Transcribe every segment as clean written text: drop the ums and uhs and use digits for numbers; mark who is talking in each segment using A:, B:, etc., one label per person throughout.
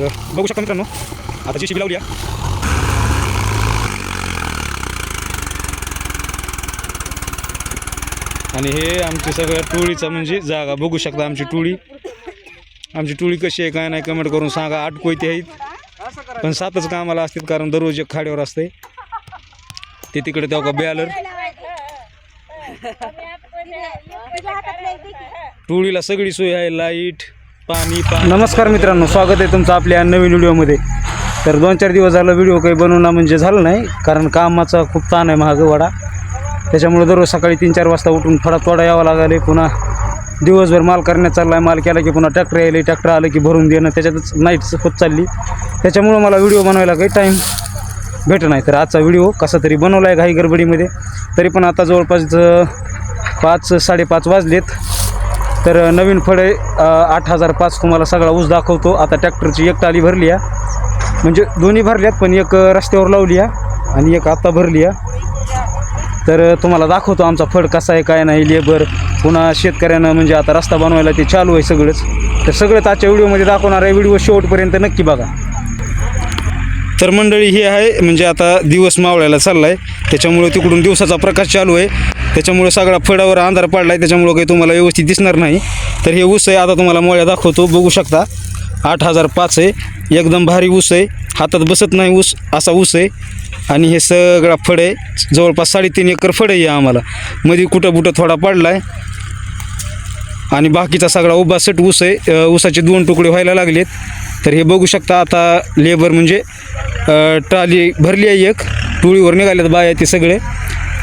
A: तर बघू शकता मित्रांनो, आता JCB लावली आहे. आणि हे आमची सगळ्या टोळीचं म्हणजे जागा बघू शकता. आमची टोळी कशी आहे काय नाही कमेंट करून सांगा. 8 कोयते आहेत पण 7च कामाला असतात, कारण दररोज एक खाड्यावर असते. ते तिकडे तेव्हा का बॅलर टोळीला सगळी सोय आहे, लाईट पाणी. नमस्कार मित्रांनो, स्वागत आहे तुमचं आपल्या नवीन व्हिडिओमध्ये. तर 2-4 दिवस झालं व्हिडिओ काही बनवणं म्हणजे झालं नाही, कारण कामाचा खूप ताण आहे महागवाडा. त्याच्यामुळे दररोज सकाळी 3-4 वाजता उठून थोडा तोडा यावं लागले. पुन्हा दिवसभर माल करण्यात चालला आहे. माल केला की पुन्हा ट्रॅक्टर यायला, ट्रॅक्टर आलं की भरून देणं, त्याच्यातच नाईट होत चालली. त्याच्यामुळं मला व्हिडिओ बनवायला काही टाईम भेटत नाही. तर आजचा व्हिडिओ कसा तरी बनवला आहे घाई गडबडीमध्ये. तरी पण आता जवळपास 5-5:30 वाजलेत. तर नवीन फळे 8005 तुम्हाला सगळा ऊस दाखवतो. आता ट्रॅक्टरची एक टाली भरली आहे, म्हणजे दोन्ही भरल्यात, पण एक रस्त्यावर लावली आहे आणि एक आत्ता भरली आहे. तर तुम्हाला दाखवतो आमचा फळ कसा आहे काय नाही. लेबर पुन्हा शेतकऱ्यांना म्हणजे आता रस्ता बनवायला ते चालू आहे सगळंच. तर सगळंच आजच्या व्हिडिओमध्ये दाखवणार आहे. व्हिडिओ शेवटपर्यंत नक्की बघा. तर मंडळी ही आहे, म्हणजे आता दिवस मावळायला चालला आहे, त्याच्यामुळे तिकडून दिवसाचा प्रकाश चालू आहे, त्याच्यामुळे सगळा फळावर अंधार पडला आहे, त्याच्यामुळं काही तुम्हाला व्यवस्थित दिसणार नाही. तर हे ऊस आहे, आता तुम्हाला मोळ्या दाखवतो. बघू शकता 8005 आहे, एकदम भारी ऊस आहे, हातात बसत नाही ऊस असा ऊस आहे. आणि हे सगळा फळ आहे, जवळपास 3.5 एकर फळ आहे आम्हाला. मध्ये कुठं थोडा पडला आहे आणि बाकीचा सगळा उभा सट ऊस आहे. ऊसाचे 2 तुकडे व्हायला लागलेत. तर हे बघू शकता. आता लेबर म्हणजे ट्राली भरली आहे, एक टोळीवर निघालेत बाया ते सगळे.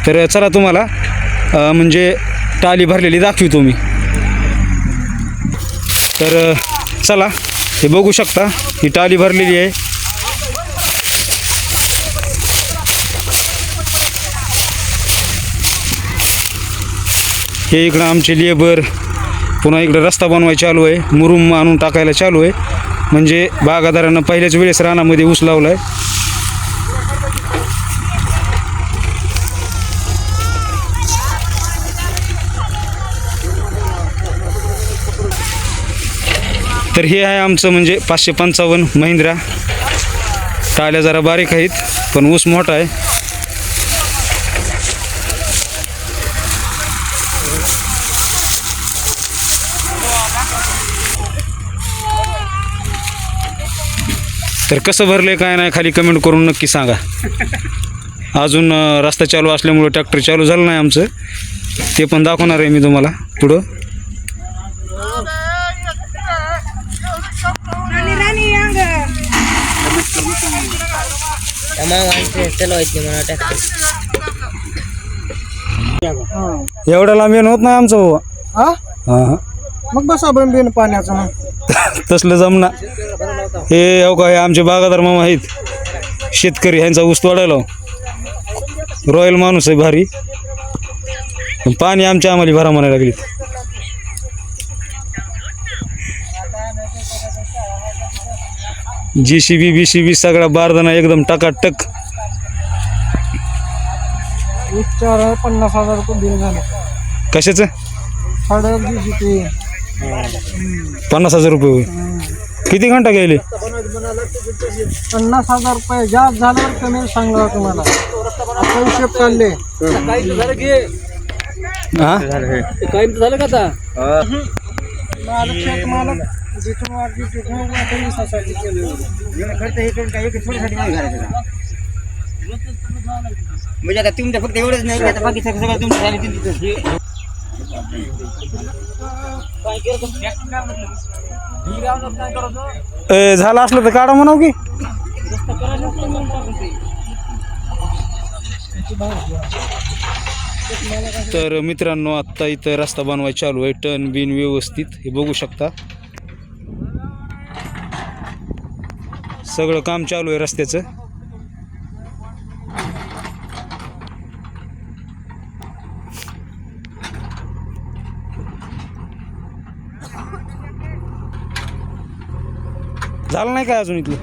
A: तर चला तुम्हाला म्हणजे टाली भरलेली दाखवतो मी. तर चला, हे बघू शकता, ही टाली भरलेली आहे. हे इकडं आमचे लेबर, पुन्हा इकडं रस्ता बनवायला चालू आहे, मुरुम आणून टाकायला चालू आहे. म्हणजे बागादारांना पहिल्याच वेळेस रानामध्ये ऊस लावला आहे. तर हे आहे आमचं म्हणजे 555 महिंद्रा. टाल्या जरा बारीक आहेत पण ऊस मोठा आहे. तर कसं भरले काय नाही खाली कमेंट करून नक्की सांगा. अजून रस्ता चालू असल्यामुळे ट्रॅक्टर चालू झालं नाही आमचं, ते पण दाखवणार आहे मी तुम्हाला पुढं. एवढा लांब येणं होत नाही आमचं भाऊ. हां
B: मग बसा बंबीन पाण्याचं
A: तसलं जमना. हे हो का, हे आमचे बागादार मामा आहेत, शेतकरी, ह्यांचा ऊस तोडायला. रॉयल माणूस आहे भारी, पाणी आमच्या आम्हाला भरा म्हणायला लागली. JCB BCB सगळा बारदाना एकदम टकाटक.
B: 50,000 रुपये बिल झालं.
A: कशाचं? 50,000 रुपये होय. किती घंटा गेले?
B: 50,000 रुपये जास्त झाल्यावर कमी सांगणार तुम्हाला. आता हिशोब चालले.
A: हा
B: झालं का आता? मालक जिथून वाटली तिथून
C: म्हणजे आता तुमचं फक्त एवढंच नाही, आता बाकी सगळं तुमचं झालं.
A: झालं असलं तर काढा म्हणाव की. तर मित्रांनो, आत्ता इथं रस्ता बनवायचा चालू आहे, टर्न बिन व्यवस्थित. हे बघू शकता, सगळं काम चालू आहे रस्त्याचं. झालं नाही काय अजून इथलं?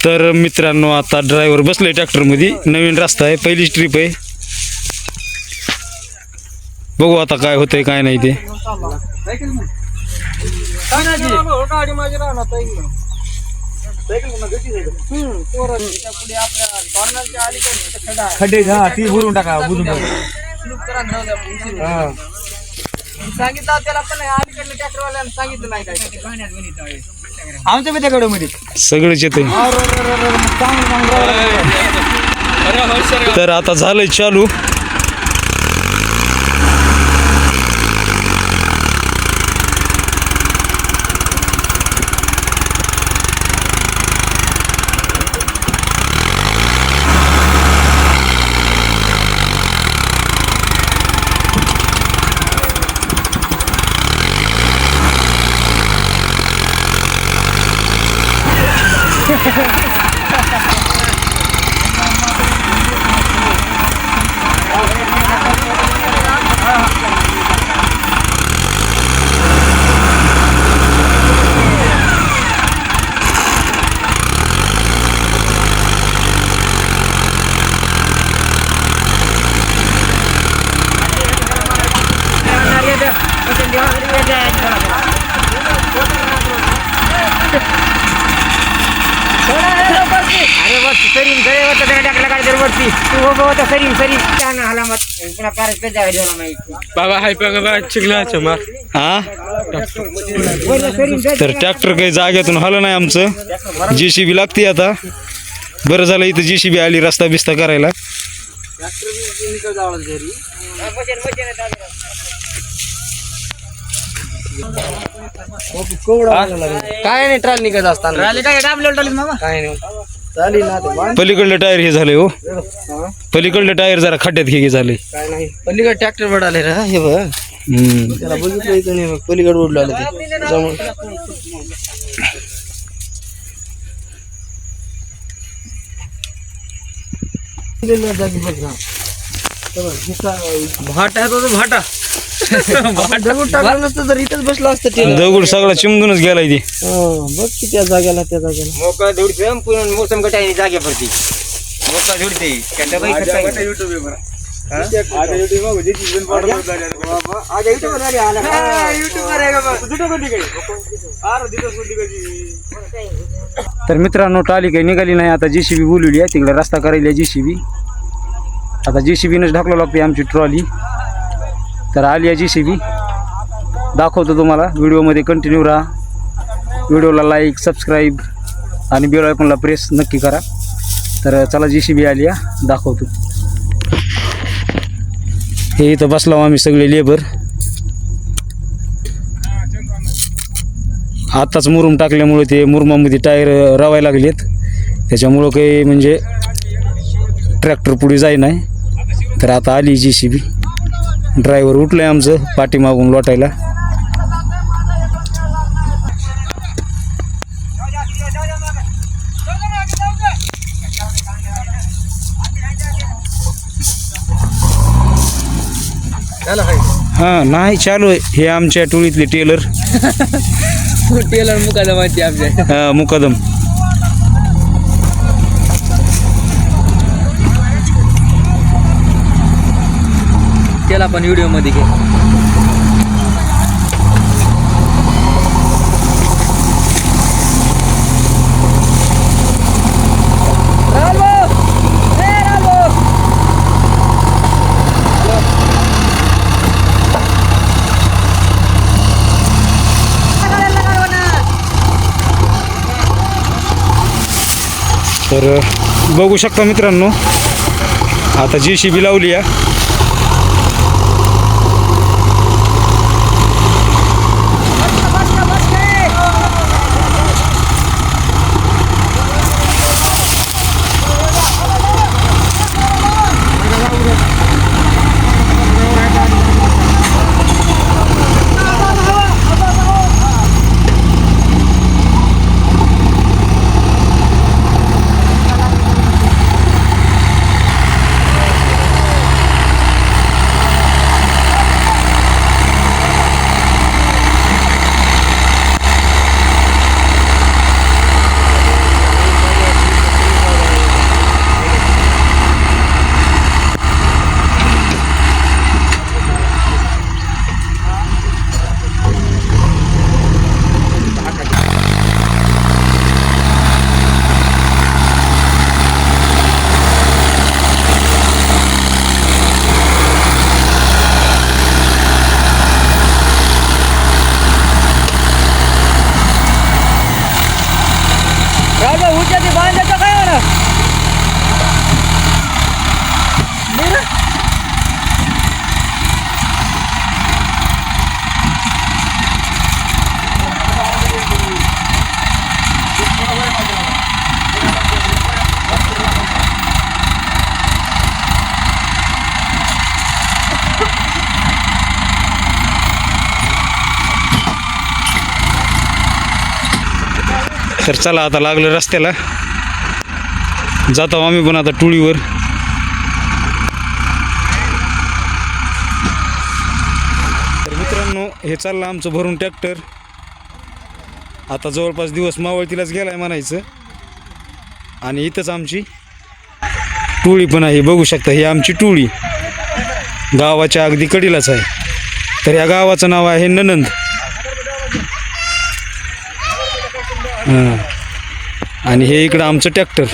A: तर मित्रांनो आता ड्रायव्हर बसले ट्रॅक्टरमध्ये. नवीन रस्ता आहे, पहिलीच ट्रिप आहे. बघू आता काय होतंय काय नाही ते.
B: गाडी माझी राहणार
A: खड्डे ती भरून टाका बुजून
B: सांगितलं त्याला पण अलीकडल्या ट्रॅक्टरवाल्यानं सांगितलं नाही काय
C: आमच्या मित्राकडे मध्ये
A: सगळंच येते. तर आता झालंय चालू.
B: बाबा हाय बघा चिखलाचं मार.
A: हा तर ट्रॅक्टर काही जाग्यातून हलं नाही आमचं. JCB लागते आता. बरं झालं इथं JCB आली रस्ता बिस्ता करायला.
B: काय नाही ट्राली निघत असताना काय नाही चाली ना ते
A: पलीकडलं टायर हे झालंय हो. पलीकडलं टायर जरा खड्ड्यात हे झालंय.
B: काय नाही पलीकडे ट्रॅक्टर बडाले रे हे बघ त्याला बघितलं इथं नाही पलीकडे उडलं आलं ते जमून. भाटा आहे तो भाटा दगड टाकलं नसतं तर इथंच बसला असतं.
A: दगड सगळा चिमधूनच गेलाय ती.
B: बघ की त्या जागेला
C: मोका धुडते मोसम गटाय जाग्यावरती मोका धुडते
A: तर मित्रांनो टाली काही निघाली नाही. आता JCB बोलवली आहे तिकडे रस्ता करायला JCB. आता JCBनंच ढकलावं लागते आमची ट्रॉली. तर आली आहे JCB. दाखवतो तुम्हाला व्हिडिओमध्ये. कंटिन्यू राहा. व्हिडिओला लाईक सबस्क्राईब आणि बेल आयकॉनला प्रेस नक्की करा. तर चला JCB आली आहे दाखवतो. हे इथं बसलो आम्ही सगळे लेबर. आत्ताच मुरुम टाकल्यामुळे ते मुरुमामध्ये टायर रवायला लागलेत. त्याच्यामुळं काही म्हणजे ट्रॅक्टर पुढे जाई नाही. तर आता आली JCB. ड्रायव्हर उठलंय आमचं पाठीमागून लोटायला. हां नाही चालू आहे. हे आमच्या टोळीतले टेलर
B: मुकादम माहिती आमच्या
A: मुकदम.
B: त्याला पण व्हिडिओ मध्ये घे.
A: तर बघू शकता मित्रांनो आता JCB लावली आहे.
B: राजा उद्या ते बांधायचं काय म्हणा
A: तर चला आता लागलं रस्त्याला जातो आम्ही पण आता टुळीवर. तर मित्रांनो हे चाललं आमचं भरून ट्रॅक्टर. आता जवळपास दिवस मावळतीलाच गेलाय म्हणायचं. आणि इथंच आमची टुळी पण आहे, बघू शकता ही आमची टुळी गावाच्या अगदी कडीलाच आहे. तर या गावाचं नाव आहे ननंद. हां आणि हे इकडं आमचं ट्रॅक्टर.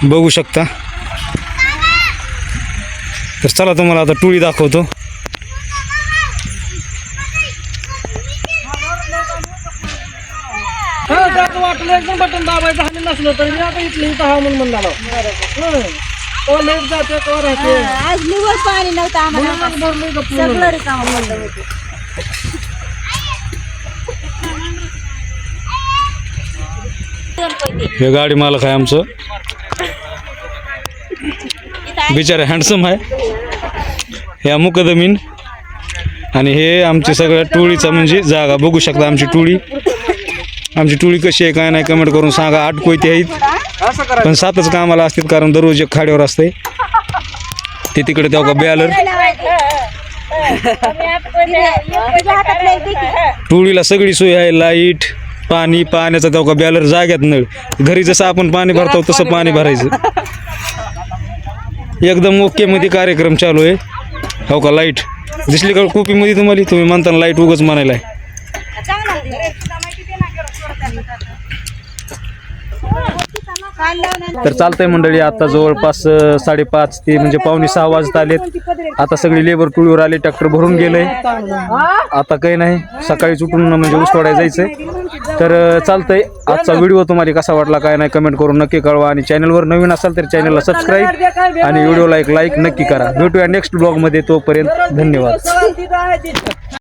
A: बघू शकता. तर चला तुम्हाला आता टुळी दाखवतो.
B: वाटलं एकदम बटन दाबायचं आणि नसलं तर मी आता इथलं इथं हा म्हणून म्हणला तो लेट जाते तो राहते
D: आज निवड पाणी नव्हतं आम्हाला सगळं रिकामं बंद होतं.
A: हे गाडी मालक आहे आमचं, बिचारे हँडसम आहे. हे मुकदमीन आणि हे आमची सगळ्या टोळीचा म्हणजे जागा. बघू शकता आमची टोळी. आमची टोळी कशी आहे काय नाही कमेंट करून सांगा. 8 कोयते आहेत पण 7च कामाला असतात कारण दररोज एक खाड्यावर असते. ते तिकडे तेव्हा बॅलर. टोळीला सगळी सोय आहे, लाईट पाणी पाण्याचा तेव्हा बॅलर जाग्यात नळ. घरी जसं आपण पाणी भरतो तसं पाणी भरायचं. एकदम ओके मध्ये कार्यक्रम चालू आहे. हो का लाईट दिसली का कुपीमध्ये तुम्हाला? तुम्ही म्हणताना लाईट उगाच म्हणायला आहे. तर चालतंय मंडळी. आता जवळपास 5:30 ते म्हणजे 5:45 वाजत आलेत. आता सगळी लेबर टुळीवर आले, ट्रॅक्टर भरून गेलंय. आता काही नाही, सकाळीच उठून म्हणजे ऊस तोडायला जायचंय. तर चालतंय. आजचा व्हिडिओ तुम्हाला कसा वाटला काय नाही कमेंट करून नक्की कळवा. आणि चॅनलवर नवीन असाल तर चॅनलला सबस्क्राईब आणि व्हिडिओला एक लाईक नक्की करा. भेटूया नेक्स्ट ब्लॉगमध्ये. तोपर्यंत धन्यवाद.